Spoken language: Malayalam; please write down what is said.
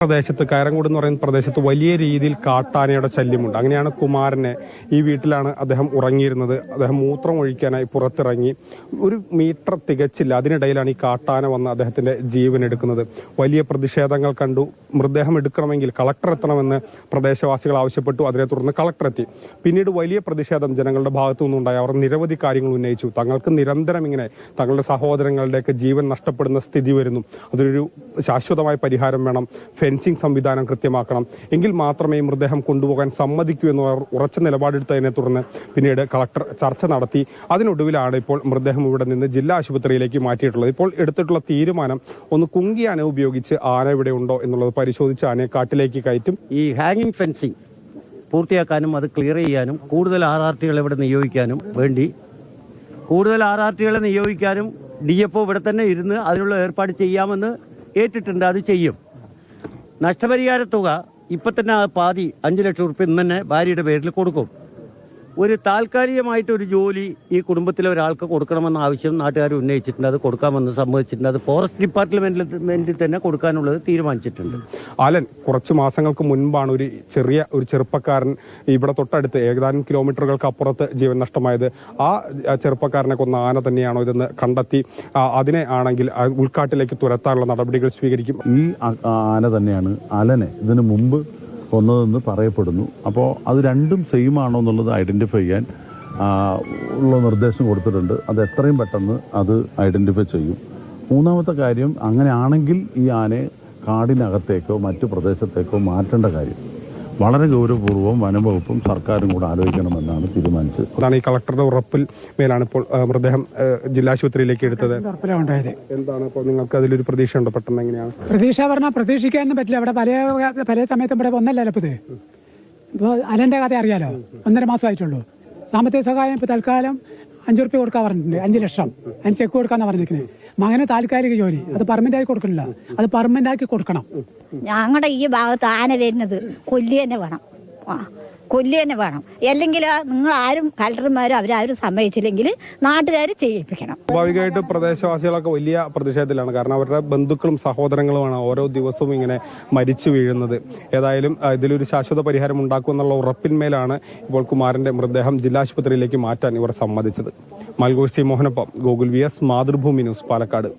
പ്രദേശത്ത് കയറങ്കോട് എന്ന് പറയുന്ന പ്രദേശത്ത് വലിയ രീതിയിൽ കാട്ടാനയുടെ ശല്യമുണ്ട്. അങ്ങനെയാണ് കുമാരനെ ഈ വീട്ടിലാണ് അദ്ദേഹം ഉറങ്ങിയിരുന്നത്. അദ്ദേഹം മൂത്രം ഒഴിക്കാനായി പുറത്തിറങ്ങി. 1 മീറ്റർ തികച്ചില്ല. അതിനിടയിലാണ് ഈ കാട്ടാന വന്ന് അദ്ദേഹത്തിന്റെ ജീവൻ എടുക്കുന്നത്. വലിയ പ്രതിഷേധങ്ങൾ കണ്ടു. മൃതദേഹം എടുക്കണമെങ്കിൽ കളക്ടർ എത്തണമെന്ന് പ്രദേശവാസികൾ ആവശ്യപ്പെട്ടു. അതിനെ തുടർന്ന് കളക്ടർ എത്തി. പിന്നീട് വലിയ പ്രതിഷേധം ജനങ്ങളുടെ ഭാഗത്തു നിന്നുണ്ടായി. അവർ നിരവധി കാര്യങ്ങൾ ഉന്നയിച്ചു. തങ്ങൾക്ക് നിരന്തരം ഇങ്ങനെ തങ്ങളുടെ സഹോദരങ്ങളുടെയൊക്കെ ജീവൻ നഷ്ടപ്പെടുന്ന സ്ഥിതി വരുന്നു. അതിനൊരു ശാശ്വതമായ പരിഹാരം വേണം. ഫെൻസിംഗ് സംവിധാനം കൃത്യമാക്കണം. എങ്കിൽ മാത്രമേ മൃതദേഹം കൊണ്ടുപോകാൻ സമ്മതിക്കൂ എന്ന് ഉറച്ച നിലപാടെടുത്തതിനെ തുടർന്ന് പിന്നീട് കളക്ടർ ചർച്ച നടത്തി. അതിനൊടുവിലാണ് ഇപ്പോൾ മൃതദേഹം ഇവിടെ നിന്ന് ജില്ലാ ആശുപത്രിയിലേക്ക് മാറ്റിയിട്ടുള്ളത്. ഇപ്പോൾ എടുത്തിട്ടുള്ള തീരുമാനം ഒന്ന് കുങ്കിയ ആന ഉപയോഗിച്ച് ആന ഇവിടെ ഉണ്ടോ എന്നുള്ളത് പരിശോധിച്ച് ആനയെ കാട്ടിലേക്ക് കയറ്റും. ഈ ഹാങ്ങിങ് ഫെൻസിംഗ് പൂർത്തിയാക്കാനും അത് ക്ലിയർ ചെയ്യാനും കൂടുതൽ RRTകളെ ഇവിടെ നിയോഗിക്കാനും വേണ്ടി കൂടുതൽ RRTകളെ നിയോഗിക്കാനും DFO ഇവിടെ തന്നെ ഇരുന്ന് അതിനുള്ള ഏർപ്പാട് ചെയ്യാമെന്ന് ഏറ്റിട്ടുണ്ട്. അത് ചെയ്യും. നഷ്ടപരിഹാര തുക ഇപ്പം തന്നെ പാതി 5 ലക്ഷം റുപ്യ ഇന്ന് തന്നെ ഭാര്യയുടെ പേരിൽ കൊടുക്കും. ഒരു താൽക്കാലികമായിട്ടൊരു ജോലി ഈ കുടുംബത്തിലെ ഒരാൾക്ക് കൊടുക്കണമെന്ന ആവശ്യം നാട്ടുകാർ ഉന്നയിച്ചിട്ടുണ്ട്. അത് കൊടുക്കാമെന്ന് സമ്മതിച്ചിട്ടുണ്ട്. അത് ഫോറസ്റ്റ് ഡിപ്പാർട്ട്മെന്റിൽ തന്നെ കൊടുക്കാനുള്ളത് തീരുമാനിച്ചിട്ടുണ്ട്. ആലൻ, കുറച്ച് മാസങ്ങൾക്ക് മുൻപാണ് ഒരു ചെറുപ്പക്കാരൻ ഇവിടെ തൊട്ടടുത്ത് ഏതാനും കിലോമീറ്ററുകൾക്ക് അപ്പുറത്ത് ജീവൻ നഷ്ടമായത്. ആ ചെറുപ്പക്കാരനെ കൊന്ന ആന തന്നെയാണോ ഇതെന്ന് കണ്ടെത്തി അതിനെ ആണെങ്കിൽ ഉൾക്കാട്ടിലേക്ക് തുരത്താനുള്ള നടപടികൾ സ്വീകരിക്കും. ഈ ആന തന്നെയാണ് ആലനെ ഇതിനു മുമ്പ് കൊന്നതെന്ന് പറയപ്പെടുന്നു. അപ്പോൾ അത് രണ്ടും സെയിം ആണോ എന്നുള്ളത് ഐഡൻറ്റിഫൈ ചെയ്യാൻ ഉള്ള നിർദ്ദേശം കൊടുത്തിട്ടുണ്ട്. അത് എത്രയും പെട്ടെന്ന് അത് ഐഡൻറ്റിഫൈ ചെയ്യും. മൂന്നാമത്തെ കാര്യം, അങ്ങനെയാണെങ്കിൽ ഈ ആനയെ കാടിനകത്തേക്കോ മറ്റു പ്രദേശത്തേക്കോ മാറ്റേണ്ട കാര്യം വളരെ ഗൗരവപൂർവ്വം വനംവകുപ്പും സർക്കാരും കൂടെ ആലോചിക്കണമെന്നാണ് തീരുമാനിച്ചത്. അതാണ് ഈ കളക്ടറുടെ ഉറപ്പിൽ മേലാണ് ഇപ്പോൾ മൃതദേഹം ജില്ലാശുപത്രിയിലേക്ക് എടുത്തത്. എന്താണ് ഇപ്പോൾ നിങ്ങൾക്ക് അതിലൊരു പ്രതീക്ഷ ഉണ്ടോ? പെട്ടെന്ന് എങ്ങനെയാണ് പ്രതീക്ഷ പറഞ്ഞാൽ പ്രതീക്ഷിക്കാനൊന്നും പറ്റില്ല. ഇവിടെ പല സമയത്തും ഇവിടെ ഒന്നല്ലല്ലോ ഇപ്പോൾ അലന്റെ കഥ അറിയാലോ. 1.5 മാസമായിട്ടുള്ളൂ. സാമ്പത്തിക സഹായം ഇപ്പോൾ തൽക്കാലം 5 റുപ്യ കൊടുക്കാൻ പറഞ്ഞിട്ടുണ്ട്. 5 ലക്ഷം അതിന് ചെക്ക് കൊടുക്കാന്നാ പറഞ്ഞിരിക്കുന്നത്. മകന് താൽക്കാലിക ജോലി, അത് പെർമനന്റ് ആക്കി കൊടുക്കണില്ല, അത് പെർമനന്റ് ആക്കി കൊടുക്കണം. ഞങ്ങളുടെ ഈ ഭാഗത്ത് ആന വരുന്നത് കൊല്ലി തന്നെ വേണം. കൊല്ലി തന്നെ വേണം. അല്ലെങ്കിൽ നിങ്ങൾ ആരും കളക്ടർമാരും അവരാരും സമ്മതിച്ചില്ലെങ്കിൽ നാട്ടുകാർ ചെയ്യിപ്പിക്കണം. സ്വാഭാവികമായിട്ട് പ്രദേശവാസികളൊക്കെ വലിയ പ്രതിഷേധത്തിലാണ്. കാരണം അവരുടെ ബന്ധുക്കളും സഹോദരങ്ങളുമാണ് ഓരോ ദിവസവും ഇങ്ങനെ മരിച്ചു വീഴുന്നത്. ഏതായാലും ഇതിലൊരു ശാശ്വത പരിഹാരം ഉണ്ടാക്കുമെന്നുള്ള ഉറപ്പിന്മേലാണ് ഇപ്പോൾ കുമാരന്റെ മൃതദേഹം ജില്ലാശുപത്രിയിലേക്ക് മാറ്റാൻ ഇവർ സമ്മതിച്ചത്. മൽഗോഷി മോഹനപ്പം, ഗോകുൽ VS, മാതൃഭൂമി ന്യൂസ്, പാലക്കാട്.